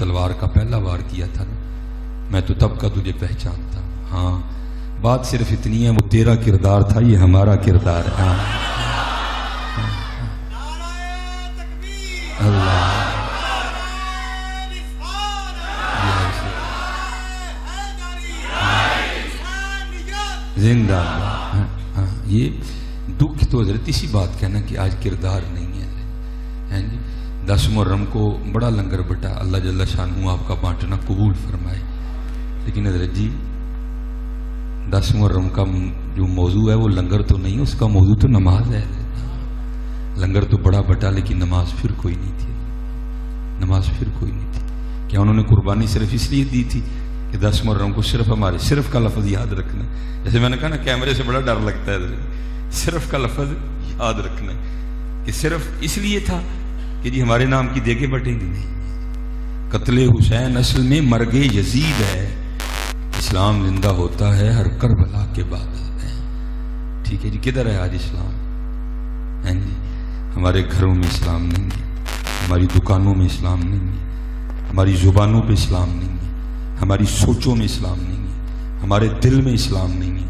تلوار کا پہلا وار کیا تھا نا، میں تو تب کا تجھے پہچانتا ہوں. ہاں بات صرف اتنی ہے، وہ تیرا کردار تھا، یہ ہمارا کردار ہے. اللہ زندہ اللہ. یہ دکھ تو حضرت اسی بات کا نا کہ آج کردار نہیں ہے جی. 10 محرم کو بڑا لنگر بٹا، اللہ جل شانہ آپ کا بانٹنا قبول فرمائے. لیکن حضرت جی 10 محرم کا جو موضوع ہے وہ لنگر تو نہیں، اس کا موضوع تو نماز ہے. لنگر تو بڑا بٹا لیکن نماز پھر کوئی نہیں تھی. نماز پھر کوئی نہیں تھی. کیا انہوں نے قربانی صرف اس لیے دی تھی کہ 10 محرم کو صرف ہمارے صرف کا لفظ یاد رکھنا ہے؟ جیسے میں نے کہا نا کیمرے سے بڑا ڈر لگتا ہے، صرف کا لفظ یاد رکھنا ہے کہ صرف اس لیے تھا کہ جی ہمارے نام کی دیگیں بٹیں گی. نہیں، قتل حسین اصل میں مرگ یزید ہے. اسلام زندہ ہوتا ہے ہر کربلا کے بعد. ٹھیک ہے جی. کدھر ہے آج اسلام؟ ہیں جی ہمارے گھروں میں اسلام نہیں ہے، ہماری دکانوں میں اسلام نہیں ہے، ہماری زبانوں پہ اسلام نہیں ہے، ہماری سوچوں میں اسلام نہیں ہے، ہمارے دل میں اسلام نہیں ہے،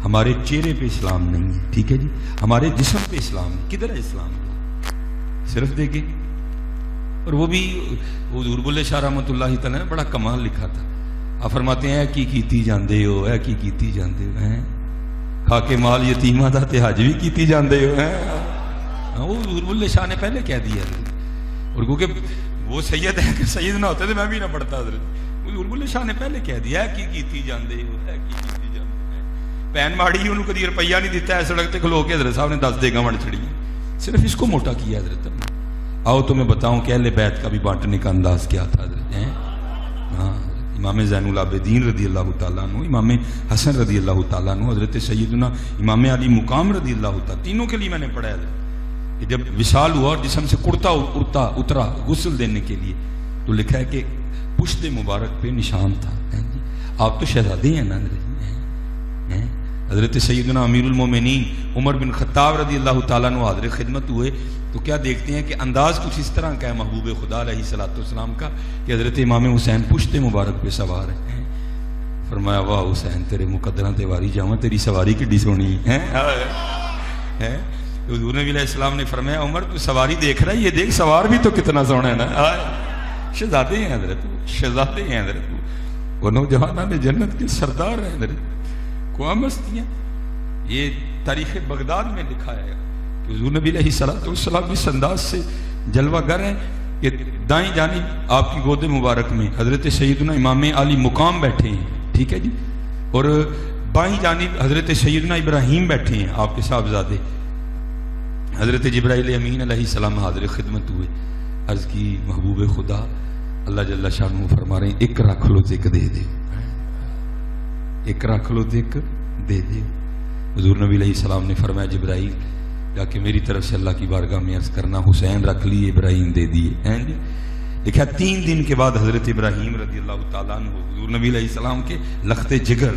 ہمارے چہرے پہ اسلام نہیں ہے. ٹھیک ہے جی. ہمارے جسم پہ اسلام نہیں. کدھر ہے اسلام؟ صرف دیکھیں. اور وہ بھی حضور بلے شاہ رحمۃ اللہ تعالی نے بڑا کمال لکھا تھا. آپ فرماتے ہیں کی کیتی جاندے ہو، ہے کی کیتی جاندے ہو، ہیں کھا کے مال یتیمہ دا تے حج بھی کیتی جاندے ہو. ہیں وہ حضور بلے شاہ نے پہلے کہہ دیا. اور کیونکہ وہ سید ہے کہ سید نہ ہوتے تو میں بھی نہ پڑھتا. حضرت حضور بلے شاہ نے پہلے کہہ دیا ہے کی کیتی جاندے ہو، ہے کی کیتی جاندے ہو. پین ماڑی انہوں کدی روپیہ نہیں دیتا ہے، سڑک تے کھلو کے حضرت صاحب نے 10 دیگاں ونڈ چھڑی. صرف اس کو موٹا کیا حضرت. آؤ تمہیں بتاؤں کہ اہل بیت کا بھی بانٹنے کا انداز کیا تھا حضرت. ہاں امام زین العابدین رضی اللہ تعالیٰ عنہ، امام حسن رضی اللہ تعالیٰ عنہ، حضرت سیدنا امام علی مقام رضی اللہ تعالیٰ، تینوں کے لیے میں نے پڑھا ہے حضرت. جب وصال ہوا اور جسم سے کرتا اترا غسل دینے کے لیے تو لکھا ہے کہ پشت مبارک پہ نشان تھا. آپ تو شہزادے ہیں نا حضرت سیدنا امیر المومنین عمر بن خطاب رضی اللہ تعالیٰ عنہ حاضر خدمت ہوئے تو کیا دیکھتے ہیں کہ انداز کچھ اس طرح کا ہے محبوب خدا علیہ الصلوۃ والسلام کا کہ حضرت امام حسین پشت مبارک پہ سوار ہیں. فرمایا واہ حسین تیرے مقدراں تے واری جاواں، تیری سواری کڈی سونی ہے. حضور نبی علیہ السلام نے فرمایا عمر تو سواری دیکھ رہا ہے، یہ دیکھ سوار بھی تو کتنا سونا ہے نا. شہزادے ہیں حضرت، شہزادے ہیں حضرت، وہ نوجوانوں نے جنت کے سردار ہیں حضرت. کو مستیاں یہ تاریخ بغداد میں لکھا ہے کہ حضور نبی علیہ السلام اس انداز سے جلوہ گر ہیں کہ دائیں جانب آپ کی گود مبارک میں حضرت سیدنا امام علی مقام بیٹھے ہیں. ٹھیک ہے جی. اور بائیں جانب حضرت سیدنا ابراہیم بیٹھے ہیں، آپ کے صاحبزادے. حضرت جبرائیل امین علیہ السلام حاضر خدمت ہوئے. عرض کی محبوب خدا اللہ جل شانہ فرما رہے ہیں ایک رکھ لو تے ایک دے دے، ایک رکھ لو تے ایک دے دے. حضور نبی علیہ السلام نے فرمایا جبرائیل جا کے میری طرف سے اللہ کی بارگاہ میں عرض کرنا حسین رکھ لیے ابراہیم دے دیے. لکھا 3 دن کے بعد حضرت ابراہیم رضی اللہ تعالیٰ عنہ حضور نبی علیہ السلام کے لخت جگر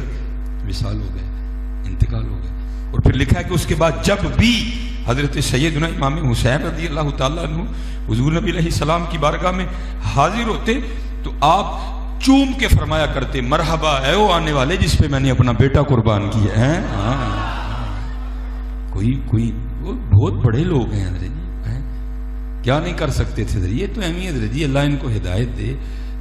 وصال ہو گئے، انتقال ہو گئے. اور پھر لکھا ہے کہ اس کے بعد جب بھی حضرت سیدنا امام حسین رضی اللہ تعالیٰ عنہ حضور نبی علیہ السلام کی بارگاہ میں حاضر ہوتے تو آپ چوم کے فرمایا کرتے مرحبا اے وہ آنے والے جس پہ میں نے اپنا بیٹا قربان کیا ہے. کوئی بہت بڑے لوگ ہیں حضرت جی، کیا نہیں کر سکتے تھے. یہ تو اہمی حضرت جی اللہ ان کو ہدایت دے.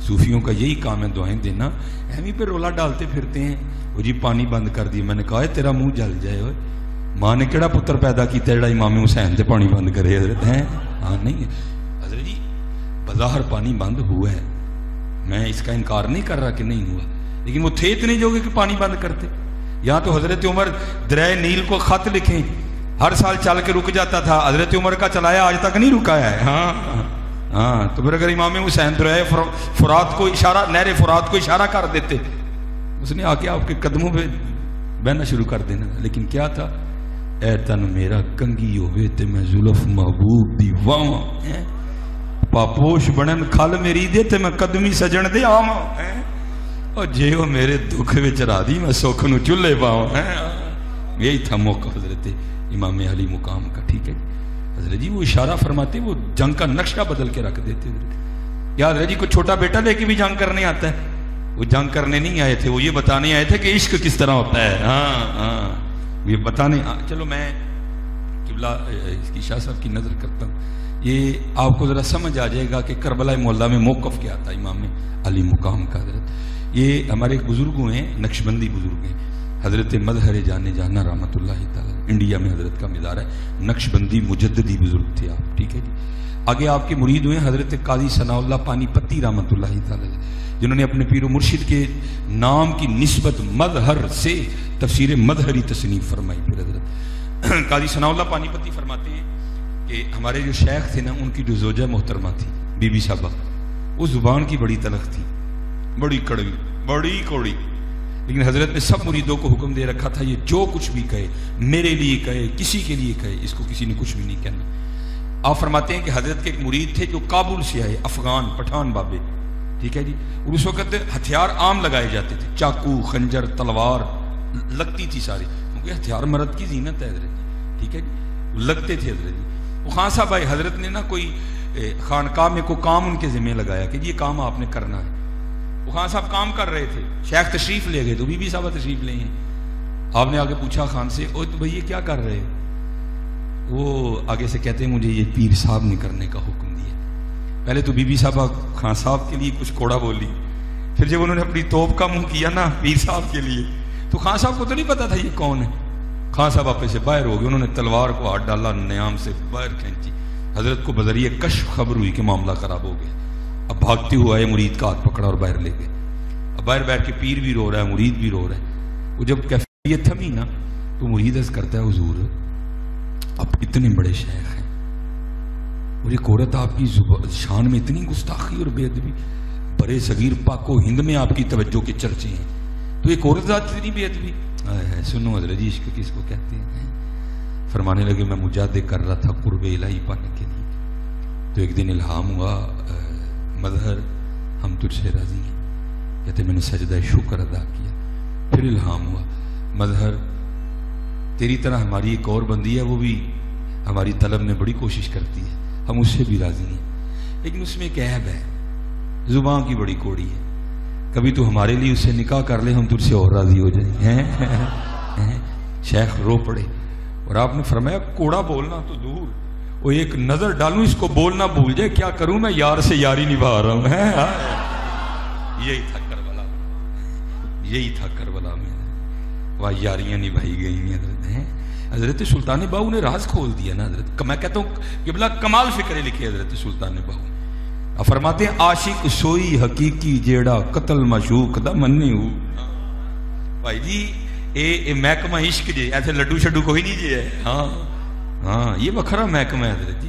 صوفیوں کا یہی کام ہے دعائیں دینا. اہمی پہ رولا ڈالتے پھرتے ہیں وہ جی پانی بند کر دیا. میں نے کہا تیرا منہ جل جائے ہوئے، ماں نے کیڑا پتر پیدا کیتا جڑا امام حسین تے پانی بند کرے حضرت. ہیں ہاں نہیں حضرت جی بظاہر پانی بند ہوا ہے، میں اس کا انکار نہیں کر رہا کہ نہیں ہوا، لیکن وہ تھے اتنے جو کہ پانی بند کرتے. یہاں تو حضرت عمر دریائے نیل کو خط لکھیں ہر سال چل کے رک جاتا تھا، حضرت عمر کا چلایا آج تک نہیں رکایا ہے. ہاں تو پھر اگر امام حسین دریائے فرات کو اشارہ، نہر فرات کو اشارہ کر دیتے، اس نے آ کے آپ کے قدموں پہ بہنا شروع کر دینا. لیکن کیا تھا اے تن میرا کنگی ہوئے تے میں زلف محبوب دی واواں، پاپوش بنن کھل میری دے تے میں قدمی سجن دے آواں، اور جے وہ میرے دکھ وچ رادی میں سکھ نو چولہے پاواں. یہی تھا موقع حضرت امام علی مقام کا. ٹھیک ہے حضرت جی وہ اشارہ فرماتے، وہ جنگ کا نقشہ بدل کے رکھ دیتے. یاد رہے جی کوئی چھوٹا بیٹا لے کے بھی جنگ کرنے آتا ہے. وہ جنگ کرنے نہیں آئے تھے, وہ یہ بتانے آئے تھے کہ عشق کس طرح ہوتا ہے. یہ بتانے. چلو میں قبلہ اس کی شاہ صاحب کی نظر کرتا ہوں, یہ آپ کو ذرا سمجھ آ جائے گا کہ کربلا معلیٰ میں موقف کیا تھا امام علی مقام کا. حضرت یہ ہمارے ایک بزرگ ہیں, نقشبندی بزرگ ہیں, حضرت مظہر جانے جانا رحمۃ اللہ تعالی, انڈیا میں حضرت کا مزار ہے. نقشبندی مجددی بزرگ تھے آپ, ٹھیک ہے جی. آگے آپ کے مرید ہوئے حضرت قاضی ثناء اللہ پانی پتی رحمۃ اللہ تعالی, جنہوں نے اپنے پیر و مرشد کے نام کی نسبت مظہر سے تفسیر مظہری تصنیف فرمائی. پھر حضرت قاضی ثناء اللہ پانی پتی فرماتے ہیں کہ ہمارے جو شیخ تھے نا, ان کی جو زوجہ محترمہ تھی بی بی صاحبہ, وہ زبان کی بڑی تلخ تھی, بڑی کڑوی, بڑی کوڑی. لیکن حضرت نے سب مریدوں کو حکم دے رکھا تھا, یہ جو کچھ بھی کہے میرے لیے کہے, کسی کے لیے کہے, اس کو کسی نے کچھ بھی نہیں کہنا. آپ فرماتے ہیں کہ حضرت کے ایک مرید تھے جو کابل سے آئے, افغان پٹھان بابے, ٹھیک ہے جی. اور اس وقت ہتھیار عام لگائے جاتے تھے, چاقو, خنجر, تلوار لگتی تھی ساری, کیونکہ ہتھیار مرد کی زینت ہے حضرت جی, ٹھیک ہے جی, لگتے تھے حضرت جی. وہ خان صاحب آئے, حضرت نے نا کوئی خانقاہ میں کوئی کام ان کے ذمہ لگایا کہ یہ کام آپ نے کرنا ہے. وہ خان صاحب کام کر رہے تھے, شیخ تشریف لے گئے, تو بی بی صاحبہ تشریف لے ہیں. آپ نے آگے پوچھا خان سے, او تو بھئی یہ کیا کر رہے ہو؟ وہ آگے سے کہتے ہیں مجھے یہ پیر صاحب نے کرنے کا حکم دیا. پہلے تو بی بی صاحبہ خان صاحب کے لیے کچھ کوڑا بولی, پھر جب انہوں نے اپنی توپ کا منہ کیا نا پیر صاحب کے لیے, تو خان صاحب کو تو نہیں پتا تھا یہ کون ہے. خان صاحب آپے سے باہر ہو گئے, انہوں نے تلوار کو ہاتھ ڈالا, نیام سے باہر کھینچی. حضرت کو بذریعہ کشف خبر ہوئی کہ معاملہ خراب ہو گیا. اب بھاگتے ہوئے آئے, مرید کا ہاتھ پکڑا اور باہر لے گئے. اب باہر بیٹھ کے پیر بھی رو رہا ہے, مرید بھی رو رہا ہے. وہ جب کیفیت تھمی نا, تو مرید عرض کرتا ہے حضور آپ اتنے بڑے شیخ ہیں, اور ایک عورت آپ کی شان میں اتنی گستاخی اور بے ادبی, برے صغیر پاک و ہند میں آپ کی توجہ کے چرچے ہیں, تو ایک عورت ذات اتنی بے ادبی. سنو حضرت جی عشق کس کو کہتے ہیں. فرمانے لگے میں مجاہدے کر رہا تھا قرب الہی پانے کے لیے, تو ایک دن الہام ہوا, مظہر ہم تجھ سے راضی ہیں. کہتے میں نے سجدہ شکر ادا کیا. پھر الہام ہوا, مظہر تیری طرح ہماری ایک اور بندی ہے, وہ بھی ہماری طلب میں بڑی کوشش کرتی ہے, ہم اس سے بھی راضی ہیں, لیکن اس میں ایک عیب ہے, زبان کی بڑی کوڑی ہے. کبھی تو ہمارے لیے اسے نکاح کر لے, ہم تجھ سے اور راضی ہو جائیں. شیخ رو پڑے, اور آپ نے فرمایا کوڑا بولنا تو دور, وہ ایک نظر ڈالوں اس کو بولنا بھول جائے, کیا کروں میں یار سے یاری نبھا رہا ہوں. یہی تھا کربلا, یہی تھا کربلا میں, وہاں یاریاں نبھائی گئی ہیں حضرت. حضرت سلطان باہو نے راز کھول دیا نا حضرت. میں کہتا ہوں قبلہ کمال فکرے لکھے حضرت سلطان باہو. فرماتے ہیں عاشق سوئی حقیقی جیڑا قتل مشوق دا منی ہو. بھائی جی اے محکمہ عشق جی, ایسے لڈو شڈو کوئی نہیں جی ہے. ہاں یہ وکھرا محکمہ ہے حضرت جی,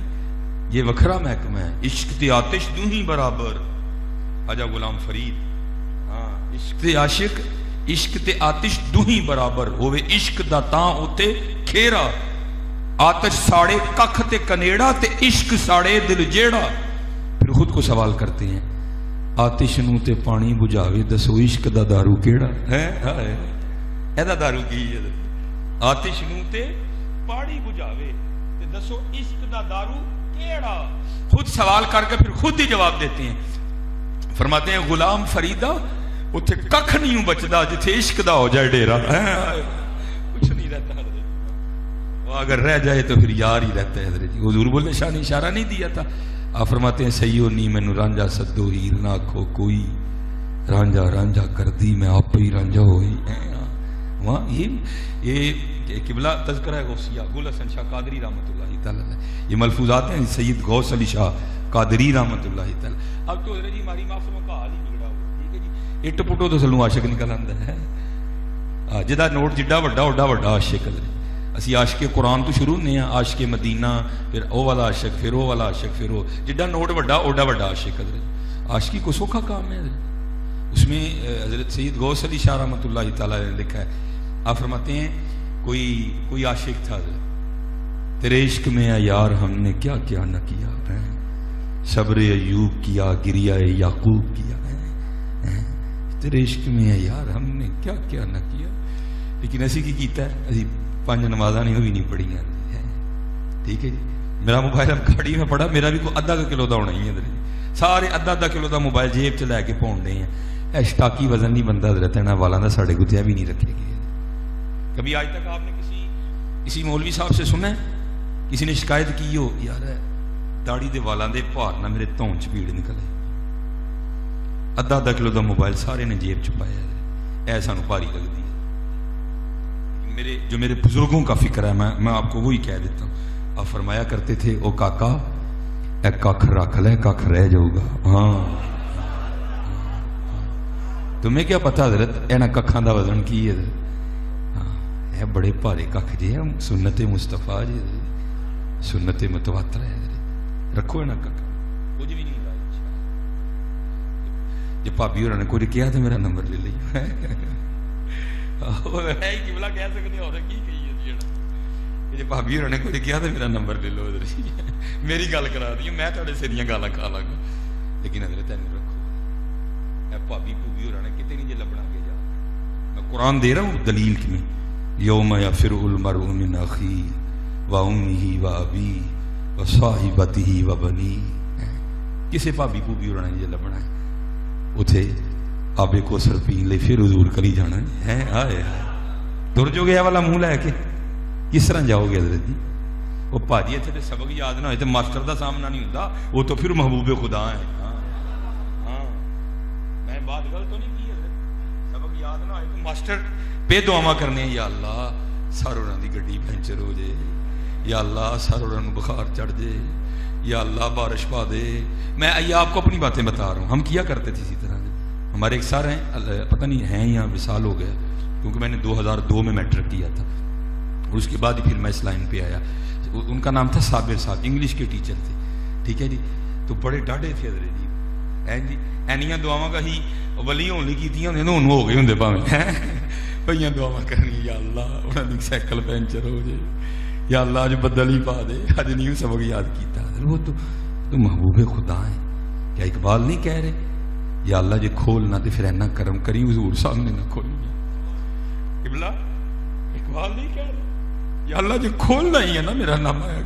یہ وکھرا محکمہ ہے. عشق تے آتش دوں ہی برابر, خواجہ غلام فرید. ہاں عشق تے عاشق, عشق تے آتش دوں ہی برابر ہوئے, عشق دا تاں اوتے کھیرا, آتش ساڑے ککھ تے کنیڑا, تے عشق ساڑے دل جیڑا. پھر خود کو سوال کرتے ہیں, آتش نو تے پانی بجھاوے, دسو عشق دا دارو کیڑا ہے. ایدہ دارو کی ہے, آتش نو تے پانی بجھاوے, تے دسو عشق دا دارو کیڑا. خود سوال کر کے پھر خود ہی جواب دیتے ہیں. فرماتے ہیں غلام فریدہ اتھے ککھ نہیں بچدا جتھے عشق دا ہو جائے ڈیرا, کچھ نہیں رہتا حضرت. وہ اگر رہ جائے تو پھر یار ہی رہتا ہے حضرت. حضور بولے شاہ نے اشارہ نہیں دیا تھا. آپ فرماتے ہیں سیو نی مینو رانجا سدو ہیر نہ آکھو کوئی, رانجا رانجا کر دی میں آپ ہی رانجا ہوئی. وہاں یہ قبلہ تذکرہ غوثیہ گل حسن شاہ قادری رحمۃ اللہ تعالی, یہ ملفوظات ہیں سید غوث علی شاہ قادری رحمۃ اللہ تعالی. اب تو حضرت جی ہماری معافروں کا حال ہی بگڑا ہوا, ٹھیک ہے جی. اٹ پٹو تو سلوں عاشق نکل آتا ہے, جدا نوٹ جڈا وڈا اوڈا وڈا عاشق. اسی عاشق قرآن تو شروع نہیں ہیں, عاشق مدینہ, پھر او والا عاشق, پھر او والا عاشق, پھر او جڈا نوٹ وڈا اوڈا وڈا عاشق. حضرت عاشقی کو سوکھا کام ہے حضرت. اس میں حضرت سید غوث علی شاہ رحمۃ اللہ تعالی نے لکھا ہے. آپ فرماتے ہیں کوئی عاشق تھا حضرت, تیرے عشق میں اے یار ہم نے کیا کیا نہ کیا, صبر ایوب کیا, گریہ یعقوب کیا, تیرے عشق میں اے یار ہم نے کیا کیا نہ کیا. لیکن ایسی کی کیتا ہے, اسی 5 نمازاں نہیں ہوئی نہیں پڑھی ہیں, ٹھیک ہے جی. میرا موبائل اب گاڑی میں پڑا, میرا بھی کوئی آدھا کلو دا ہونا ہی ہے. سارے ادھا کلو کا موبائل جیب چ لے کے پاؤنڈے ہیں. اے اسٹاکی وزن نہیں بنتا حضرت انہاں والاں دا ساڈے کتیا بھی نہیں رکھے گئے. کبھی آج تک آپ نے کسی مولوی صاحب سے سنا ہے کسی نے شکایت کی ہو یار داڑھی دے والاں دے بھار نہ میرے تون چ پیڑ نکلے؟ ادھا کلو کا موبائل سارے نے جیب چ پایا. اے سانو بھاری لگتی ہے. جو میرے بزرگوں کا فکر ہے میں آپ کو وہی کہہ دیتا ہوں. آپ فرمایا کرتے تھے او کاکا اے کھ رکھ لے کھ رہ جاؤ گا. ہاں تمہیں کیا پتا حضرت اینا ککھاں دا وزن کی ہے؟ اے بڑے بھارے ککھ جی سنت مصطفیٰ جی سنت متواتر ہے. رکھو اینا ککھ کچھ بھی نہیں ہوگا. جی بھابی ہوراں نے کوئی کیا تو میرا نمبر لے لیا. کہہ سکتے اور کی جی بھابی ہوراں نے کوئی کیا تو میرا نمبر لے لو میری گل کرا دی میں تھوڑے سیریاں گالاں کھا لاں گا. لیکن حضرت تینوں رکھو اے بھابی بھوبی ہوراں نے کتے نہیں جی لبنا کے جا. میں قرآن دے رہا ہوں دلیل کی میں یوم یفر المرء من اخیہ وامہ وابیہ وصاحبتہ وبنیہ. کسے بھابی بھوبی ہوراں نے جی لبنا ہے اتھے آبے کو سر پین لے پھر حضور کری جانا ہے. آئے دور جو گیا والا منہ لے کے کس طرح جاؤ گے حضرت جی؟ وہ پاجی اتنے سبق یاد نہ ہوئے تو ماسٹر دا سامنا نہیں ہوتا وہ تو پھر محبوب خدا ہے. ہاں میں بات غلط تو نہیں کی حضرت. سبق یاد نہ ہوئے تو ماسٹر پہ دعا کرنے ہیں یا اللہ سر انہوں دی گڈی پنچر ہو جائے, یا اللہ سر انہوں بخار چڑھ جائے, یا اللہ بارش پا دے. میں یہ آپ کو اپنی باتیں بتا رہا ہوں. ہم کیا کرتے تھے اسی طرح. ہمارے ایک سر ہیں پتہ نہیں ہیں یا وصال ہو گیا کیونکہ میں نے 2002 میں میٹرک کیا تھا اور اس کے بعد ہی پھر میں اس لائن پہ آیا. ان کا نام تھا صابر صاحب, انگلش کے ٹیچر تھے. ٹھیک ہے جی. تو بڑے ڈاڈے تھے حضرت جی. جی اینیاں دعاواں کا ہی ولی ہونے کیتیاں ہوندے انہوں ہو گئے ہوندے پاویں بھائیاں دعاواں کرنی یا اللہ انہاں دی سائیکل پنچر ہو جائے, یا اللہ اج بدل ہی پا دے. اج نہیں سبق یاد کیتا. وہ تو محبوب خدا ہیں. کیا اقبال نہیں کہہ رہے یا اللہ جی کھولنا تو پھر اینا کرم کری حضور سامنے نہ کھولی. اقبال نہیں کہہ رہے یا اللہ جی کھولنا ہی ہے نا میرا نام آیا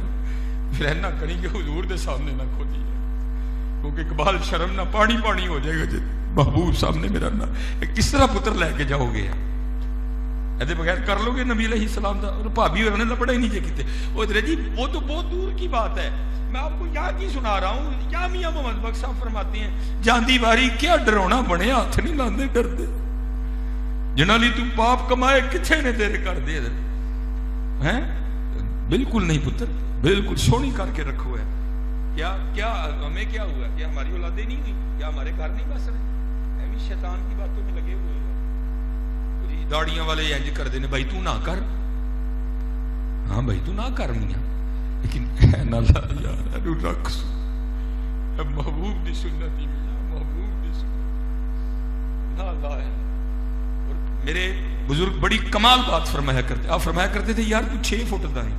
پھر اینا کریں کہ حضور دے سامنے نہ کھولی. کیونکہ اقبال شرم نہ پانی پانی ہو جائے گا جی محبوب سامنے میرا نام. کس طرح پتر لے کے جاؤ گے ایسے بغیر کر لو گے نبی علیہ السلام دا. اور بھابی ہونے لبڑا ہی نہیں جے کیتے. وہ جی وہ تو بہت دور کی بات ہے. میں آپ کو یہاں کی سنا رہا ہوں. یا میاں محمد بخش صاحب فرماتے ہیں جاندی باری کیا ڈرونا بنے ہاتھ نہیں لاندے ڈردے جنہاں لی تو پاپ کمائے کتھے نے تیرے کر دے ہیں. بالکل نہیں پتر, بالکل سونی کر کے رکھو ہے. کیا ہمیں کیا ہوا؟ کیا ہماری اولادیں نہیں ہوئی؟ کیا ہمارے گھر نہیں بس رہے؟ ایویں شیطان کی باتوں میں لگے ہوئے ہیں. داڑیاں والے انج کر دے نے بھائی تو نہ کر. ہاں بھائی تو نہ کر میاں, لیکن نہ لا یار رکھ محبوب دی سنت ہی محبوب دی سنت نہ لا ہے. اور میرے بزرگ بڑی کمال بات فرمایا کرتے. آپ فرمایا کرتے تھے یار تو 6 فٹ دا ہے,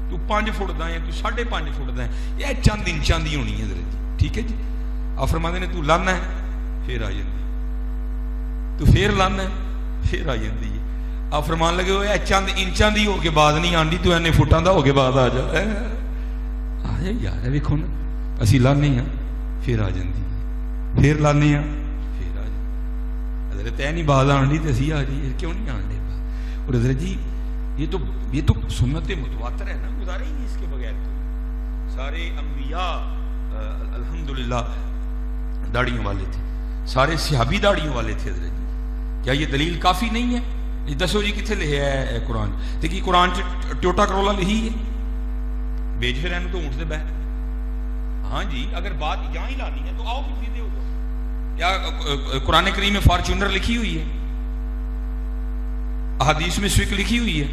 تو 5 فٹ دا ہے, تو 5.5 فٹ دا ہے, یہ چند انچاں دی ہونی ہے حضرت جی. ٹھیک ہے جی. آپ فرماتے نے تو لانا ہے پھر آ جاندی, تو پھر لانا ہے پھر آ جاندی ہے. آپ فرمان لگے ہوئے چند انچاں دی ہو کے بعد نہیں آندی, تو اینے فٹاں دا ہو کے بعد آ جا. آ جائے یار ویکھو نا اسی لانے ہیں پھر آ جاندی ہے, پھر لانے ہیں پھر آ جاندی. حضرت اے نہیں بعد آندی تے اسی آ جائیے, کیوں نہیں آندے؟ اور حضرت جی یہ تو سنت متواتر ہے نا, گزارے ہی نہیں اس کے بغیر. تو سارے انبیاء الحمدللہ داڑیوں والے تھے, سارے صحابی داڑیوں والے تھے. حضرت جی کیا یہ دلیل کافی نہیں ہے؟ دسو جی کتنے لکھا ہے قرآن؟ دیکھیے قرآن ٹوٹا کرولا لکھی ہے بیچ پھر اینو تو اونٹ دے بہ. ہاں جی اگر بات یہاں ہی لانی ہے تو آؤ پھر سیدھے ہو جاؤ. کیا قرآن کریم میں فارچونر لکھی ہوئی ہے؟ احادیث میں سوئک لکھی ہوئی ہے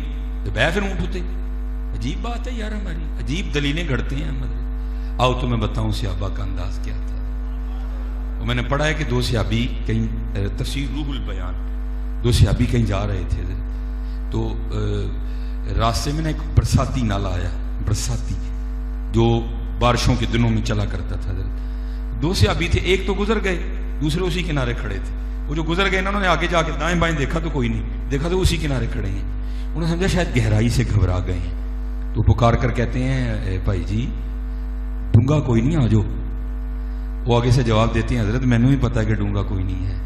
تو بہ پھر اونٹ ہوتے. عجیب بات ہے یار, ہماری عجیب دلیلیں گھڑتے ہیں. آؤ تو میں بتاؤں صحابہ کا انداز کیا تھا. میں نے پڑھا ہے کہ 2 صحابی کہیں تفسیر روح البیان 2 صحابی کہیں جا رہے تھے تو راستے میں نا ایک برساتی نالا آیا, برساتی جو بارشوں کے دنوں میں چلا کرتا تھا. 2 صحابی تھے, ایک تو گزر گئے, دوسرے اسی کنارے کھڑے تھے. وہ جو گزر گئے انہوں نے آگے جا کے دائیں بائیں دیکھا تو کوئی نہیں, دیکھا تو اسی کنارے کھڑے ہیں. انہوں نے سمجھا شاید گہرائی سے گھبرا گئے ہیں, تو پکار کر کہتے ہیں بھائی جی ڈونگا کوئی نہیں, آ جاؤ. وہ آگے سے جواب دیتے ہیں حضرت میں نے بھی پتا کہ ڈونگا کوئی نہیں ہے.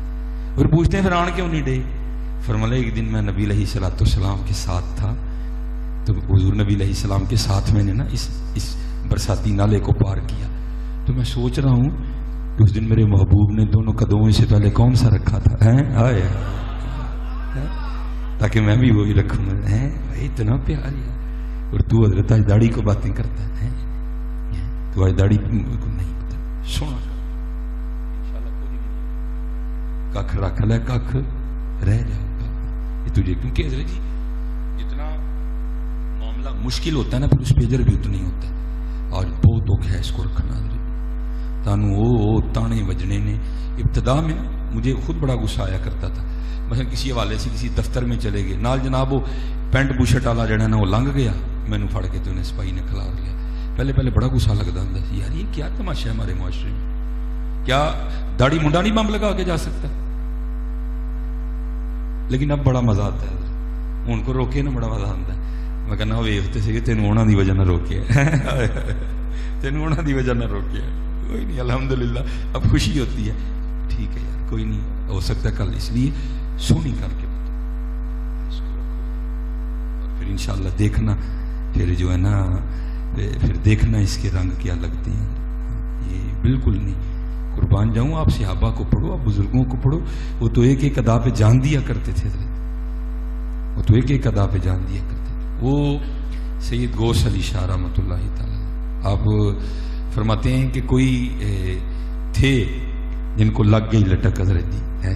پھر پوچھتے ہیں فرعون کیوں نہیں ڈے؟ فرمایا ایک دن میں نبی علیہ السلام کے ساتھ تھا تو حضور نبی علیہ السلام کے ساتھ میں نے نا اس برساتی نالے کو پار کیا تو میں سوچ رہا ہوں کہ اس دن میرے محبوب نے دونوں قدموں سے پہلے کون سا رکھا تھا آئے تاکہ میں بھی وہی رکھوں گا. بھائی اتنا پیار ہے. اور تو حضرت آج داڑھی کو باتیں کرتا ہے تو آج داڑھی کو نہیں پتا سونا کھ رکھ لے کھ رہ جائے گا یہ تجھے کیونکہ حضرت جی جتنا معاملہ مشکل ہوتا ہے نا پھر اس پہ اجر بھی اتنا ہی ہوتا ہے. آج بہت اوکھا ہے اس کو رکھنا تانوں وہ تانے وجنے نے. ابتدا میں مجھے خود بڑا غصہ آیا کرتا تھا مثلا کسی حوالے سے کسی دفتر میں چلے گئے نال جناب وہ پینٹ بوشٹ والا جڑا نا وہ لنگ گیا مینو پھڑ کے تو انہیں سپاہی نے کھلار لیا. پہلے بڑا غصہ لگتا ہوں یار یہ کیا تماشا ہے ہمارے معاشرے میں. کیا داڑھی منڈا نہیں بم لگا کے جا سکتا؟ لیکن اب بڑا مزہ آتا ہے ان کو روکے نا بڑا مزہ آتا ہے. میں کہنا ویختے سے تینوں انہوں دی وجہ نہ روکے تینوں انہوں دی وجہ نہ روکے کوئی نہیں الحمدللہ اب خوشی ہوتی ہے. ٹھیک ہے یار کوئی نہیں ہو سکتا کل اس لیے سونی کر کے اس کو رکھو اور پھر انشاءاللہ دیکھنا پھر جو ہے نا پھر دیکھنا اس کے رنگ کیا لگتے ہیں. یہ بالکل نہیں قربان جاؤں آپ صحابہ کو پڑھو آپ بزرگوں کو پڑھو وہ تو ایک ایک ادا پہ جان دیا کرتے تھے وہ تو ایک ایک ادا پہ جان دیا کرتے تھے. وہ سید غوث علی شاہ رحمۃ اللہ تعالی آپ فرماتے ہیں کہ کوئی تھے جن کو لگ گئی لٹک حضرت جی ہے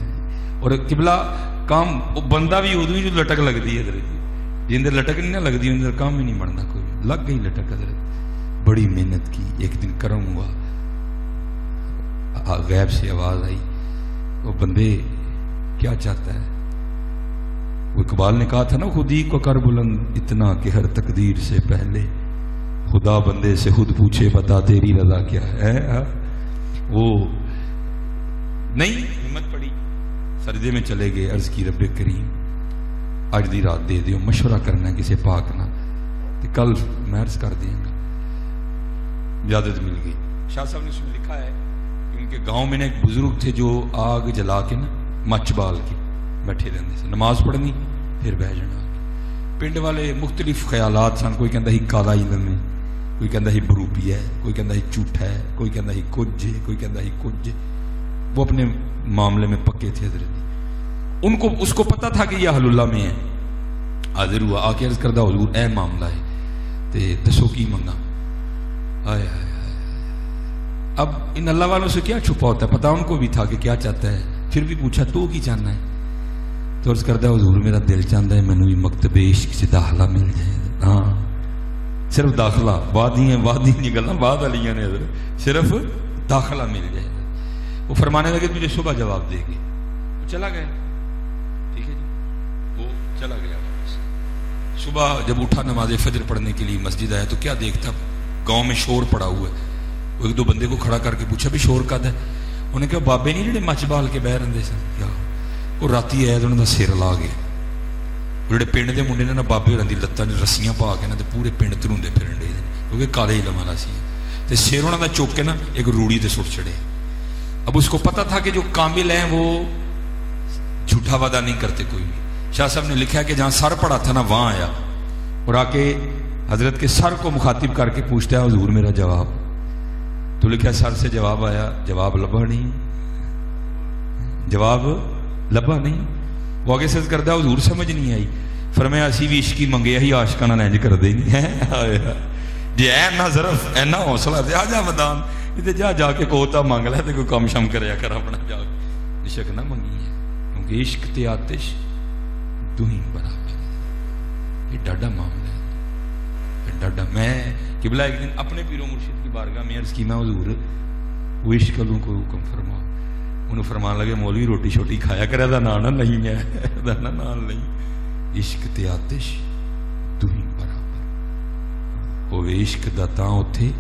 اور قبلہ کام بندہ بھی ادو جو لٹک لگتی ہے حضرت جی جن لٹک نہیں نہ لگتی ان کام ہی نہیں بننا. کوئی لگ گئی لٹک حضرت بڑی محنت کی. ایک دن کرم ہوا غیب سے آواز آئی وہ بندے کیا چاہتا ہے. وہ اقبال نے کہا تھا نا خود ہی کو کر بلند اتنا کہ ہر تقدیر سے پہلے خدا بندے سے خود پوچھے بتا تیری رضا کیا ہے. وہ نہیں ہمت پڑی سردے میں چلے گئے عرض کی رب کریم آج دی رات دے دیو مشورہ کرنا ہے کسی پاک نہ کہ کل میں عرض کر دیں گا. اجازت مل گئی. شاہ صاحب نے اس میں لکھا ہے کہ ان کے گاؤں میں نے ایک بزرگ تھے جو آگ جلا کے نا مچ بال کے بیٹھے رہتے سے نماز پڑھنی پھر بہ جانا. پنڈ والے مختلف خیالات سن. کوئی کہندا ہی کالا علم ہے کوئی کہندا ہی بروپی ہے کوئی کہندا ہی جھوٹا ہے کوئی کہندا ہی کچھ ہے کوئی کہندا ہی کچھ. وہ اپنے معاملے میں پکے تھے حضرت. ان کو اس کو پتا تھا کہ یہ اہل اللہ میں ہے. حاضر ہوا آ کے عرض کردہ حضور اے معاملہ ہے تے دسو کی منگا. آئے آئے اب ان اللہ والوں سے کیا چھپا ہوتا ہے. پتا ان کو بھی تھا کہ کیا چاہتا ہے. پھر بھی پوچھا تو کی چاہنا ہے. تو عرض کردہ حضور میرا دل چاہتا ہے مینوں بھی مکتب عشق سے داخلہ مل جائے. ہاں صرف داخلہ وادی نہیں گلا بعد والی نے حضرت صرف داخلہ مل جائے. وہ فرمانے لگے مجھے صبح جواب دے گی. وہ چلا گیا. ٹھیک ہے جی وہ چلا گیا. صبح جب اٹھا نماز فجر پڑھنے کے لیے مسجد آیا تو کیا دیکھتا گاؤں میں شور پڑا ہوا ہے. وہ ایک دو بندے کو کھڑا کر کے پوچھا بھی شور کد ہے. انہیں کہا بابے نہیں جڑے مچ بال کے بہ رہے سن کیا وہ راتی آیا تو انہوں نے سر لا گیا. جڑے پنڈ کے منڈے نے نا بابے ہوراں دی لتاں رسیاں پا کے نا پورے پنڈ تروندے پھرن ڈے کیونکہ کالے علم والا سی تے سر انہوں نے چوک کے نا ایک روڑی تے سٹ چڑے. اب اس کو پتا تھا کہ جو کامل ہیں وہ جھوٹا وعدہ نہیں کرتے کوئی بھی. شاہ صاحب نے لکھا کہ جہاں سر پڑا تھا نا وہاں آیا اور آ کے حضرت کے سر کو مخاطب کر کے پوچھتا ہے حضور میرا جواب. تو لکھا سر سے جواب آیا جواب لبا نہیں جواب لبا نہیں. وہ آگے سے کردہ حضور سمجھ نہیں آئی. فرمایا اسی بھی عشقی منگے ہی عاشقاں نال انج کردے نہیں ہے جی اینا ظرف اینا حوصلہ دے آ جا ودان جا جا کے کوتا مانگ لے تے کوئی کام شم کریا کر اپنا جا کے عشق نہ منگی ہے کیونکہ عشق تے آتش دوہیں برابر ہے. یہ ڈاڈا معاملہ ہے ڈاڈا. میں قبلہ ایک دن اپنے پیر و مرشد کی بارگاہ میں عرض کی میں حضور وہ عشق لوں کو حکم فرما. انہوں فرمان لگے مولوی روٹی شوٹی کھایا کرے دا نانا نہیں ہے دا نان نہیں. عشق تے آتش دوہیں برابر وہ عشق دا تاں اوتھے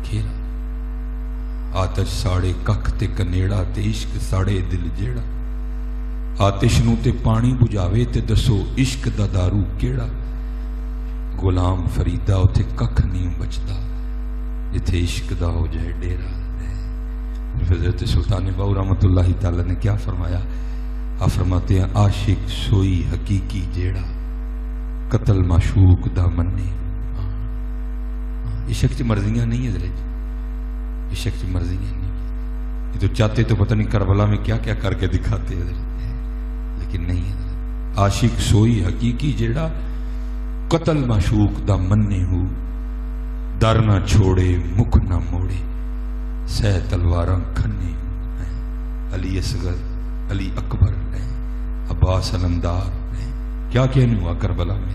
کھیلا. آتش ساڑے ککھ تے کنیڑا تے عشق ساڑے دل جیڑا. آتش نو تے پانی بجھاوے تے دسو عشق دا دارو کیڑا. غلام فریدا اوتھے ککھ نہیں بچدا جتھے عشق دا ہو جائے ڈیرا. حضرت سلطان باؤ رحمۃ اللہ تعالی نے کیا فرمایا؟ آپ فرماتے ہیں عاشق سوئی حقیقی جیڑا قتل معشوق دا مننے. عشق چ مرضیاں نہیں حضرت، عشق چ مرضیاں نہیں. یہ تو چاہتے تو پتہ نہیں کربلا میں کیا کیا کر کے دکھاتے حضرت، لیکن نہیں حضرت. عاشق سوئی حقیقی جیڑا قتل معشوق دا مننے ہو، در نہ چھوڑے مکھ نہ موڑے، سہ تلواراں کھنے. علی اصغر، علی اکبر، عباس علمدار، کیا کہنے ہوا کربلا میں.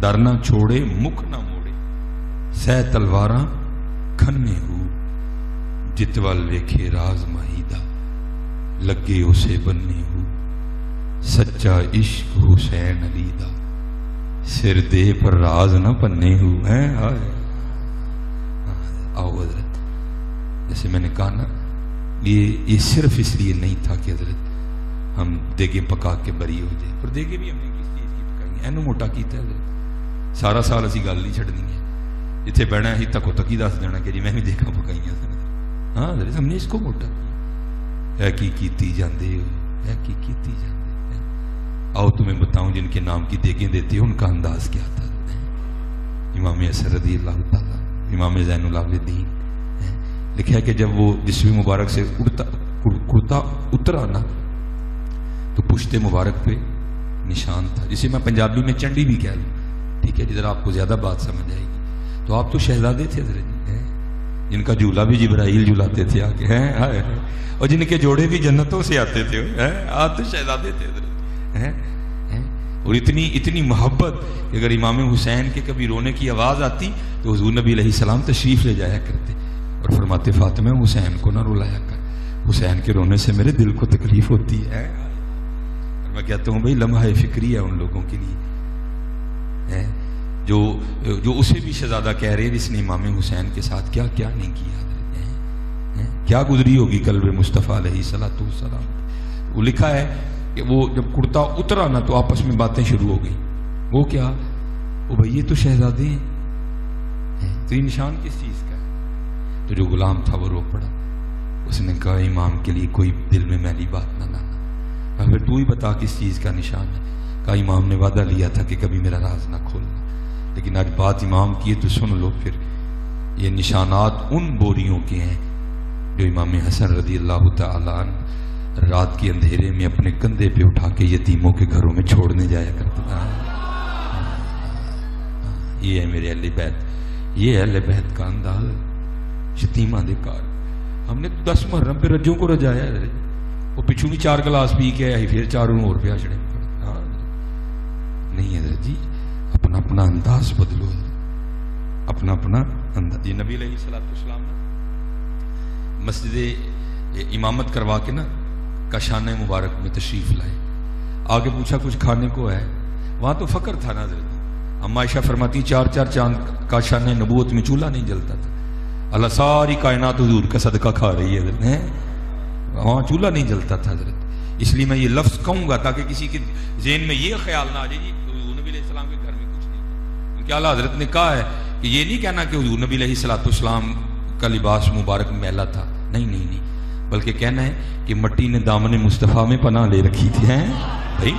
در نہ چھوڑے مکھ نہ موڑے، سہ تلواراں کھنے ہو، جتوال ویکھے راز ماہیدہ، لگے اسے بننے ہو. سچا عشق حسین علی دا، سر دے پر راز نہ پنے ہو. آؤ حضرت، جیسے میں نے کہا نا، یہ صرف اس لیے نہیں تھا کہ حضرت ہم دیگیں پکا کے بری ہو جائے. اور دیگیں بھی ہم نے کس چیز کی پکائی ہیں؟ اینو موٹا کیتا ہے حضرت. سارا سال اسی گل نہیں چھڑنی ہے، جتنے بہنا ہی تک تک ہی دس دینا کہ جی میں بھی دیکھا پکائی ہیں. ہاں حضرت ہم نے اس کو موٹا کیا. اے کی کیتی جاندے ہو، اے کی کیتی جاندے. آؤ تمہیں بتاؤں جن کے نام کی دیگیں دیتے ہیں ان کا انداز کیا تھا. امام حسن رضی اللہ تعالیٰ، امام زین العابدین، لکھا ہے کہ جب وہ جسم مبارک سے کرتا اترا نا تو پشت مبارک پہ نشان تھا، جسے میں پنجابی میں چنڈی بھی کہہ لوں. ٹھیک ہے جدھر آپ کو زیادہ بات سمجھ آئے گی. تو آپ تو شہزادے تھے حضرت جی، جن کا جھولا بھی جبرائیل جھولاتے تھے آ کے، اور جن کے جوڑے بھی جنتوں سے آتے تھے. آپ تو شہزادے تھے حضرت. اور اتنی محبت کہ اگر امام حسین کے کبھی رونے کی آواز آتی تو حضور نبی علیہ السلام تشریف لے جایا کرتے اور فرماتے فاطمہ حسین کو نہ رلایا کر، حسین کے رونے سے میرے دل کو تکلیف ہوتی ہے. اور میں کہتا ہوں بھائی لمحہ فکری ہے ان لوگوں کے لیے جو اسے بھی شہزادہ کہہ رہے ہیں جس نے امام حسین کے ساتھ کیا کیا نہیں کیا، کیا گزری ہوگی قلب مصطفیٰ علیہ الصلوۃ والسلام. وہ لکھا ہے کہ وہ جب کرتا اترا نا تو آپس میں باتیں شروع ہو گئی. وہ کیا؟ وہ بھائی یہ تو شہزادے ہیں، تو یہ نشان کس چیز کا ہے؟ تو جو غلام تھا وہ رو پڑا. اس نے کہا امام کے لیے کوئی دل میں میلی بات نہ لانا. پھر تو ہی بتا کس چیز کا نشان ہے. کہا امام نے وعدہ لیا تھا کہ کبھی میرا راز نہ کھولنا، لیکن آج بات امام کی ہے تو سن لو. پھر یہ نشانات ان بوریوں کے ہیں جو امام حسن رضی اللہ تعالیٰ عنہ رات کے اندھیرے میں اپنے کندھے پہ اٹھا کے یتیموں کے گھروں میں چھوڑنے جایا کرتا تھا. یہ ہے میرے اہل بیت، یہ ہے اہل بیت کا انداز. یتیمہ دے کار ہم نے 10 محرم پہ رجوں کو رجایا ہے. وہ پچھوں بھی 4 گلاس پی کے آئی پھر 4 اور پہ چڑھے. نہیں حضرت جی، اپنا اپنا انداز بدلو، اپنا اپنا انداز. یہ نبی علیہ السلام مسجد امامت کروا کے نا کاشانہ مبارک میں تشریف لائے. آگے پوچھا کچھ کھانے کو ہے؟ وہاں تو فقر تھا نا حضرت. اما عائشہ فرماتی 4 چاند کاشانہ نبوت میں چولہا نہیں جلتا تھا. اللہ ساری کائنات حضور کا صدقہ کھا رہی ہے حضرت. وہاں چولہا نہیں جلتا تھا حضرت. اس لیے میں یہ لفظ کہوں گا تاکہ کسی کے ذہن میں یہ خیال نہ آ جائے جی حضور نبی علیہ السلام کے گھر میں کچھ نہیں تھا. کیونکہ اعلیٰ حضرت نے کہا ہے کہ یہ نہیں کہنا کہ حضور نبی علیہ السلام کا لباس مبارک میلا تھا. نہیں، بلکہ کہنا ہے کہ مٹی نے دامن مصطفیٰ میں پناہ لے رکھی تھی. بھائی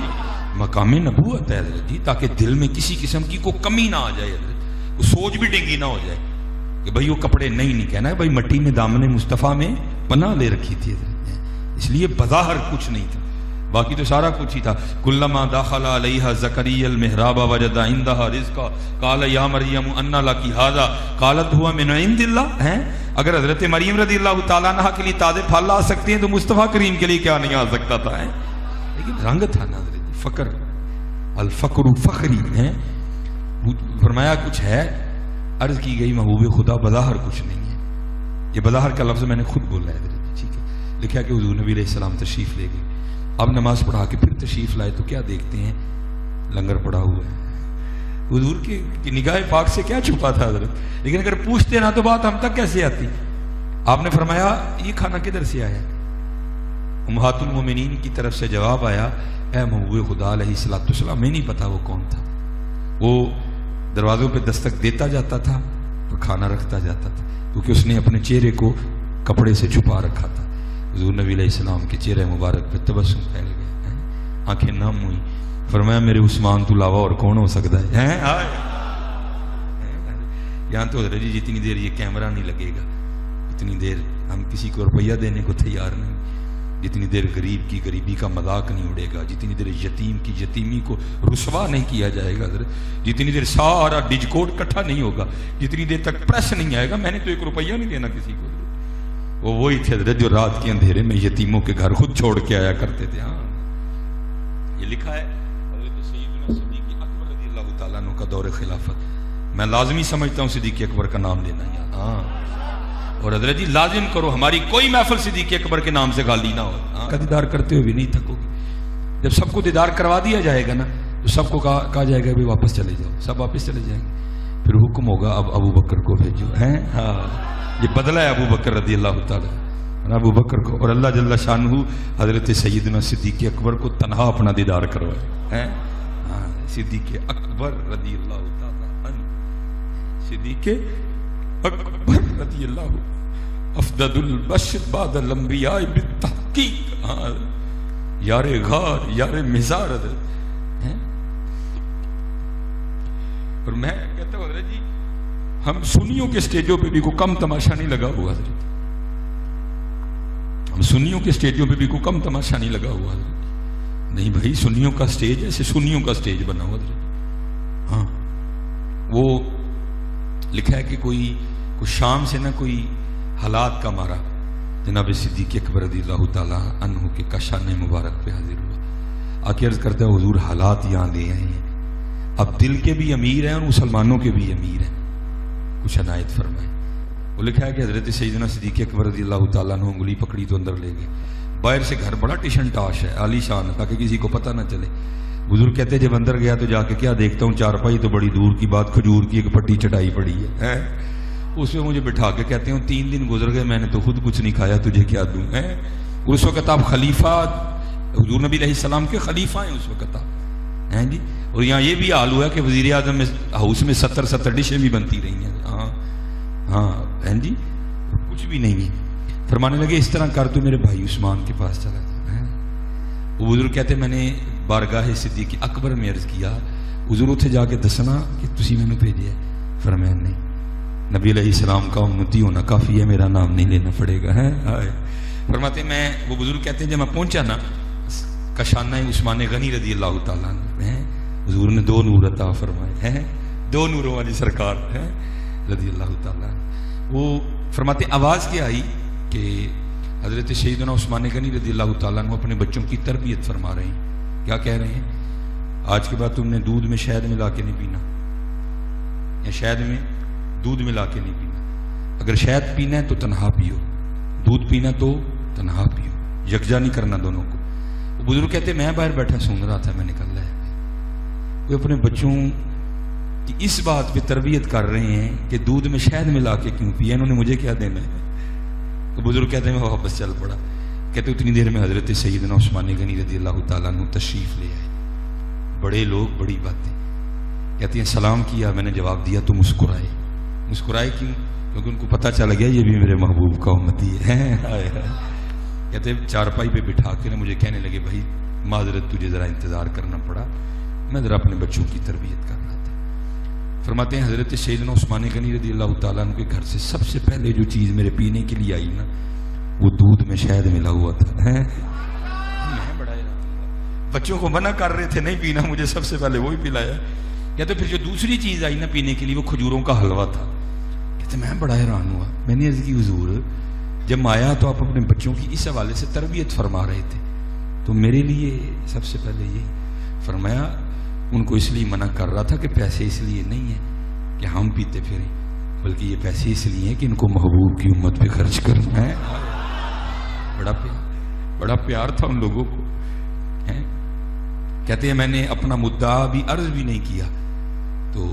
مقام نبوت ہے حضرت جی، تاکہ دل میں کسی قسم کی کوئی کمی نہ آ جائے حضرت، کوئی سوچ بھی ڈنگی نہ ہو جائے کہ بھائی وہ کپڑے نہیں کہنا ہے بھائی مٹی نے دامن مصطفیٰ میں پناہ لے رکھی تھی حضرت. اس لیے بظاہر کچھ نہیں تھا، باقی تو سارا کچھ ہی تھا. کلما دخل علیہا زکریا المحراب وجد عندها رزقا قال یا مریم ان لک ھذا قالت هو من عند اللہ. اگر حضرت مریم رضی اللہ تعالیٰ عنہ کے لیے تازے پھل آ سکتے ہیں تو مصطفیٰ کریم کے لیے کیا نہیں آ سکتا تھا. لیکن رنگ تھا نا حضرت، فقر، الفقر فخری ہے. فرمایا کچھ ہے، عرض کی گئی محبوب خدا بظاہر کچھ نہیں ہے. یہ بظاہر کا لفظ میں نے خود بولا ہے حضرت. ٹھیک ہے، لکھا کہ حضور نبی علیہ السلام تشریف لے گئے. اب نماز پڑھا کے پھر تشریف لائے تو کیا دیکھتے ہیں؟ لنگر پڑا ہوا ہے. حضور کی نگاہ پاک سے کیا چھپا تھا حضرت. لیکن اگر پوچھتے نا تو بات ہم تک کیسے آتی. آپ نے فرمایا یہ کھانا کدھر سے آیا؟ امہات المومنین کی طرف سے جواب آیا، اے محبوب خدا علیہ الصلوۃ والسلام، میں نہیں پتا وہ کون تھا. وہ دروازوں پہ دستک دیتا جاتا تھا، اور کھانا رکھتا جاتا تھا، کیونکہ اس نے اپنے چہرے کو کپڑے سے چھپا رکھا تھا. حضور نبی علیہ السلام کے چہرے مبارک پہ تبسم پھیل گئے، آنکھیں نم ہوئی. فرمایا میرے عثمان تو علاوہ اور کون ہو سکتا ہے؟ یہاں تو حضرت جی جتنی دیر یہ کیمرہ نہیں لگے گا اتنی دیر ہم کسی کو روپیہ دینے کو تیار نہیں، جتنی دیر غریب کی غریبی کا مذاق نہیں اڑے گا، جتنی دیر یتیم کی یتیمی کو رسوا نہیں کیا جائے گا حضرت، جتنی دیر سارا ڈیج کوڈ اکٹھا نہیں ہوگا، جتنی دیر تک پریس نہیں آئے گا. میں نے تو 1 روپیہ نہیں دینا کسی کو. وہ وہی تھے حضرت جو رات کے اندھیرے میں یتیموں کے گھر خود چھوڑ کے آیا کرتے تھے. ہاں یہ لکھا ہے حضرت سیدنا صدیق اکبر رضی اللہ تعالیٰ عنہ کا دور خلافت. میں لازمی سمجھتا ہوں صدیق اکبر کا نام لینا یار. ہاں اور حضرت جی لازم کرو ہماری کوئی محفل صدیق اکبر کے نام سے خالی نہ ہو. کا دیدار کرتے ہوئے بھی نہیں تھکو گے. جب سب کو دیدار کروا دیا جائے گا نا تو سب کو کہا جائے گا بھی واپس چلے جاؤ، سب واپس چلے جائیں گے. پھر حکم ہوگا اب ابو بکر کو بھیجو. ہیں ہاں یہ بدلہ ہے ابو بکر رضی اللہ تعالیٰ اور ابو بکر کو، اور اللہ جل شانہ حضرت سیدنا صدیق اکبر کو تنہا اپنا دیدار کروائے. ہاں صدیق اکبر رضی اللہ تعالیٰ عنہ، صدیق اکبر رضی اللہ افضل البشر بعد الانبیاء بالتحقیق. ہاں یار غار یار مزار حضرت. اور میں کہتا ہوں حضرت جی ہم سنیوں کے سٹیجوں پہ بھی کوئی کم تماشا نہیں لگا ہوا حضرت، ہم سنیوں کے سٹیجوں پہ بھی کوئی کم تماشا نہیں لگا ہوا حضرت. نہیں بھائی سنیوں کا سٹیج ایسے سنیوں کا سٹیج بنا ہوا حضرت. ہاں وہ لکھا ہے کہ کوئی شام سے نہ کوئی حالات کا مارا جناب صدیق اکبر رضی اللہ تعالیٰ عنہ کے کاشان مبارک پہ حاضر ہوا. آ کے عرض کرتا ہے حضور حالات یہاں لے آئے ہیں، اب دل کے بھی امیر ہیں اور مسلمانوں کے بھی امیر ہیں، کچھ عنایت فرمائے. وہ لکھا ہے کہ حضرت سیدنا صدیق اکبر رضی اللہ تعالیٰ عنہ انگلی پکڑی تو اندر لے گئے. باہر سے گھر بڑا ٹشن ٹاش ہے عالی شان، تاکہ کسی کو پتہ نہ چلے. بزرگ کہتے جب اندر گیا تو جا کے کیا دیکھتا ہوں چارپائی تو بڑی دور کی بات کھجور کی ایک پٹی چٹائی پڑی ہے. اس میں مجھے بٹھا کے کہتے ہیں 3 دن گزر گئے میں نے تو خود کچھ نہیں کھایا، تجھے کیا دوں. اس وقت آپ خلیفہ حضور نبی علیہ السلام کے خلیفہ ہیں اس وقت آپ ہیں جی. اور یہاں یہ بھی حال ہوا ہے کہ وزیر اعظم میں ہاؤس میں 70 ڈشیں بھی بنتی رہی ہیں. ہاں ہاں ہیں جی کچھ بھی نہیں ہے. فرمانے لگے اس طرح کر تو میرے بھائی عثمان کے پاس چلا جا. وہ بزرگ کہتے میں نے بارگاہ صدیق اکبر میں عرض کیا حضور اتھے جا کے دسنا کہ تسی میں نے بھیجے ہے. فرمایا نہیں، نبی علیہ السلام کا امتی ہونا کافی ہے، میرا نام نہیں لینا پڑے گا. فرماتے میں وہ بزرگ کہتے ہیں جب میں پہنچا نا کشانہ عثمان غنی رضی اللہ تعالیٰ عنہ، حضور نے 2 نور عطا فرمائے ہیں، 2 نوروں والی سرکار ہے رضی اللہ تعالیٰ عنہ. وہ فرماتے آواز کیا آئی کہ حضرت سیدنا عثمان غنی رضی اللہ تعالیٰ عنہ اپنے بچوں کی تربیت فرما رہے ہیں. کیا کہہ رہے ہیں؟ آج کے بعد تم نے دودھ میں شہد ملا کے نہیں پینا، یا شہد میں دودھ ملا کے نہیں پینا. اگر شہد پینا ہے تو تنہا پیو، دودھ پینا تو تنہا پیو، یکجا نہیں کرنا دونوں کو. وہ بزرگ کہتے میں باہر بیٹھا سن رہا تھا، میں نکل رہا ہے. وہ اپنے بچوں کی اس بات پہ تربیت کر رہے ہیں کہ دودھ میں شہد ملا کے کیوں پیا، انہوں نے مجھے کیا دینا ہے. تو بزرگ کہتے ہیں میں واپس چل پڑا. کہتے اتنی دیر میں حضرت سیدنا عثمان غنی رضی اللہ تعالیٰ عنہ تشریف لے آئے. بڑے لوگ بڑی باتیں. کہتے ہیں سلام کیا، میں نے جواب دیا تو مسکرائے. مسکرائے کیوں؟ کیونکہ ان کو پتہ چل گیا یہ بھی میرے محبوب کا امتی ہے. کہتے چارپائی پہ بٹھا کے مجھے کہنے لگے بھائی معذرت تجھے ذرا انتظار کرنا پڑا، میں ذرا اپنے بچوں کی تربیت کر رہا تھا. فرماتے ہیں حضرت سیدنا عثمان غنی رضی اللہ تعالیٰ عنہ کے گھر سے سب سے پہلے جو چیز میرے پینے کے لیے آئی نا وہ دودھ میں شہد ملا ہوا تھا. بچوں کو منع کر رہے تھے نہیں پینا، مجھے سب سے پہلے وہی پلایا. کہتے پھر جو دوسری چیز آئی نا پینے کے لیے وہ کھجوروں کا حلوہ تھا. کہتے میں بڑا حیران ہوا. میں نے عرض کی حضور جب آیا تو آپ اپنے بچوں کی اس حوالے سے تربیت فرما رہے تھے تو میرے لیے سب سے پہلے یہ. فرمایا ان کو اس لیے منع کر رہا تھا کہ پیسے اس لیے نہیں ہیں کہ ہم پیتے پھریں، بلکہ یہ پیسے اس لیے ہیں کہ ان کو محبوب کی امت پہ خرچ کرنا ہے. بڑا پیار تھا ان لوگوں کو. کہتے ہیں میں نے اپنا مدعا بھی عرض بھی نہیں کیا تو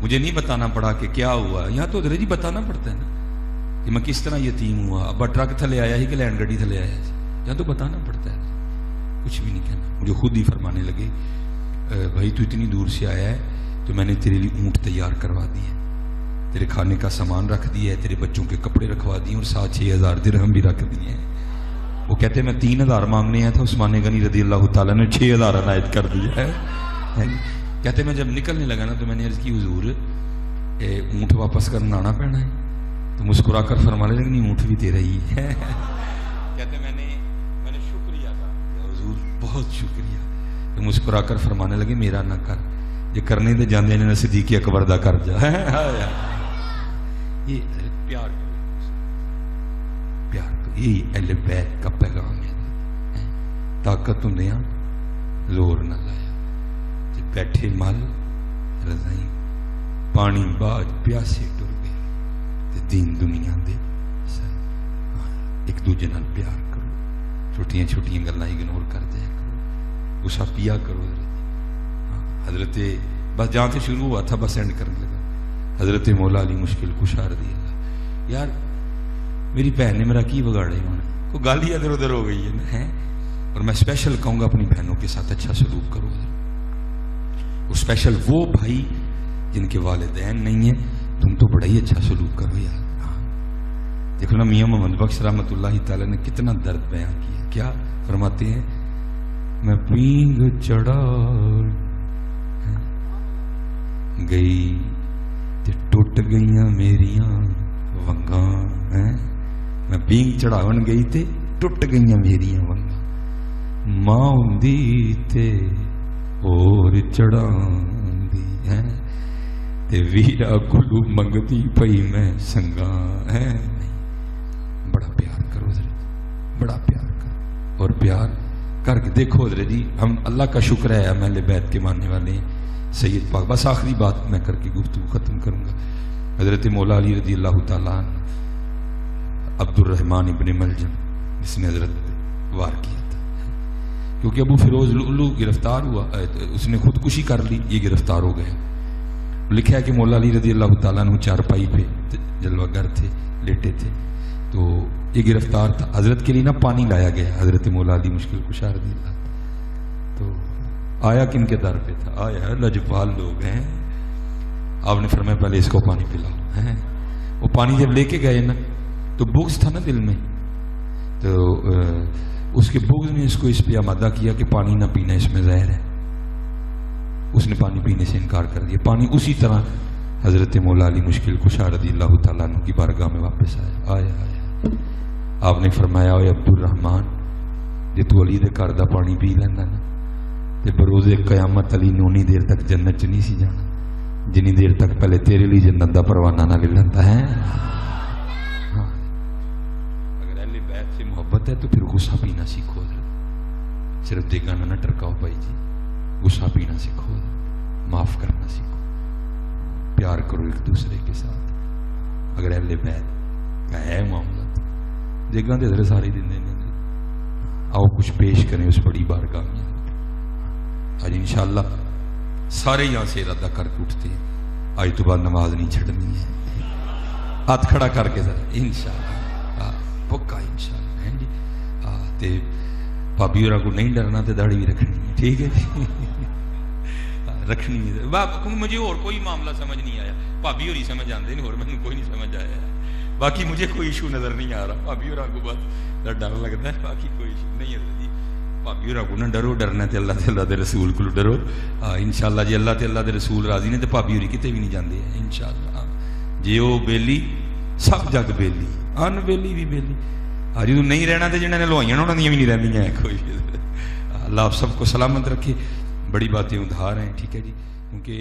مجھے نہیں بتانا پڑا کہ کیا ہوا. یہاں تو حضرت جی بتانا پڑتا ہے نا کہ میں کس طرح یتیم ہوا. ابا ٹرک تھلے آیا ہی کہ لینڈ گاڑی تھلے آیا. یہاں تو بتانا پڑتا ہے، کچھ بھی نہیں کہنا. مجھے خود ہی فرمانے لگے بھائی تو اتنی دور سے آیا ہے تو میں نے تیرے لیے اونٹ تیار کروا دی ہے. تیرے کھانے کا سامان رکھ دیا ہے، تیرے بچوں کے کپڑے رکھوا دیے اور ساتھ 6,000 درہم بھی رکھ دیے ہیں۔ وہ کہتے میں 3,000 مانگنے آیا تھا، عثمان غنی رضی اللہ تعالیٰ نے 6,000 عنایت کر دیا ہے۔ کہتے میں جب نکلنے لگا نا تو میں نے عرض کی حضور اونٹ واپس کرنا آنا پینا ہے، تو مسکرا کر فرمانے لگے نہیں اونٹ بھی تیرا ہی ہے۔ کہتے میں نے شکریہ کہا حضور بہت شکریہ، تو مسکرا کر فرمانے لگے میرا نہ کر، یہ کرنے دے جاندے نے صدیق اکبر دا کر جا۔ یہ پیار پیار یہی اہل بیت کا پیغام ہے۔ طاقت ہندیاں زور نہ لایا، جب بیٹھے مل رضائی پانی باج پیاسے ٹر گئے تے دین دنیا دے ایک دوجے نال پیار کرو، چھوٹیاں چھوٹیاں گلاں اگنور کر جایا کرو، غصہ پیا کرو۔ حضرت بس جہاں سے شروع ہوا تھا بس اینڈ کرنے لگا، حضرت مولا علی مشکل کشا رضی اللہ۔ یار میری بہن نے میرا کی بگاڑے ہونا، کوئی گال ہی ادھر ادھر ہو گئی ہے، اور میں اسپیشل کہوں گا اپنی بہنوں کے ساتھ اچھا سلوک کرو، اور اسپیشل وہ بھائی جن کے والدین نہیں ہیں تم تو بڑا ہی اچھا سلوک کرو یار۔ دیکھو نا میاں محمد بخش رحمۃ اللہ تعالی نے کتنا درد بیان کیا، کیا فرماتے ہیں؟ میں پینگ چڑھا گئی تے ٹوٹ گئیاں میریاں ونگاں، میں پینگ چڑھاون گئی تے ٹوٹ گئیاں میریاں ونگاں، ماں ہوندی تے اور چڑھاندی ہے تے ویرا کلو منگتی پئی میں سنگاں ہے۔ بڑا پیار کرو حضرت، بڑا پیار کرو، اور پیار کر کے دیکھو حضرت جی، ہم اللہ کا شکر ہے ہم اہل بیت کے ماننے والے ہیں۔ سید پاک بس آخری بات میں کر کے گفتگو ختم کروں گا۔ حضرت مولا علی رضی اللہ تعالیٰ عنہ عبد الرحمن ابن ملجم جس نے حضرت وار کیا تھا، کیونکہ ابو فیروز لؤلؤ گرفتار ہوا، اس نے خودکشی کر لی، یہ گرفتار ہو گئے۔ لکھا ہے کہ مولا علی رضی اللہ تعالیٰ عنہ چارپائی پہ جلوہ گر تھے، لیٹے تھے، تو یہ گرفتار تھا، حضرت کے لیے نا پانی لایا گیا، حضرت مولا علی مشکل کشا رضی اللہ، تو آیا کن کے در پہ تھا؟ آیا لجپال لوگ ہیں، آپ نے فرمایا پہلے اس کو پانی پلاؤ۔ وہ پانی جب لے کے گئے نا تو بغض تھا نا دل میں، تو اس کے بغض نے اس کو اس پہ آمادہ کیا کہ پانی نہ پینا، اس میں زہر ہے، اس نے پانی پینے سے انکار کر دیا۔ پانی اسی طرح حضرت مولا علی مشکل کشا رضی اللہ تعالیٰ عنہ کی بارگاہ میں واپس آیا۔ آپ نے فرمایا اے عبد الرحمان، جے تو علی دے گھر دا پانی پی لینا نا تے بروز قیامت علی نے اونی دیر تک جنت چ نہیں سی جانا جنی دیر تک پہلے تیرے لیے جنت دا پروانہ نہ لے لیتا ہے۔ اگر اہل بیت سے محبت ہے تو پھر غصہ پینا سیکھو، صرف دیگانہ نہ ٹرکاؤ بھائی جی، غصہ پینا سیکھو، معاف کرنا سیکھو، پیار کرو ایک دوسرے کے ساتھ۔ اگر اہل بیت کا ہے معاملہ دیکھنا دے ذرا سارے دن دینے آؤ کچھ پیش کریں اس بڑی بارگاہ میں۔ آج انشاءاللہ سارے یہاں سے ارادہ کر کے اٹھتے ہیں، آج تو بعد نماز نہیں چھڑنی ہے، ہاتھ کھڑا کر کے ذرا انشاءاللہ پکا انشاءاللہ ہیں جی۔ تے بھابی اور کو نہیں ڈرنا تے داڑھی بھی رکھنی ہے، ٹھیک ہے جی، رکھنی ہے۔ مجھے اور کوئی معاملہ سمجھ نہیں آیا، بھابی اور ہی سمجھ آتے نہیں، اور میں کوئی نہیں سمجھ آیا، باقی مجھے کوئی ایشو نظر نہیں آ رہا۔ بھابی اور کو بس ڈر لگتا ہے، باقی کوئی ایشو نہیں ہے جی۔ بھابی اور کو نہ ڈرو، ڈرنا تے اللہ تے اللہ دے رسول کو ڈرو انشاءاللہ جی، اللہ تے اللہ دے رسول راضی نے تے بھابی اور کتے بھی نہیں جاندے ہیں انشاءاللہ۔ جی وہ بیلی سب جگ بیلی، ان بیلی بھی بیلی، جدوں نہیں رہنا تے جنہاں نے لوائیاں انہاں دی بھی نہیں رہندیاں کوئی۔ اللہ آپ سب کو سلامت رکھے، بڑی باتیں ادھار ہیں، ٹھیک ہے جی، کیونکہ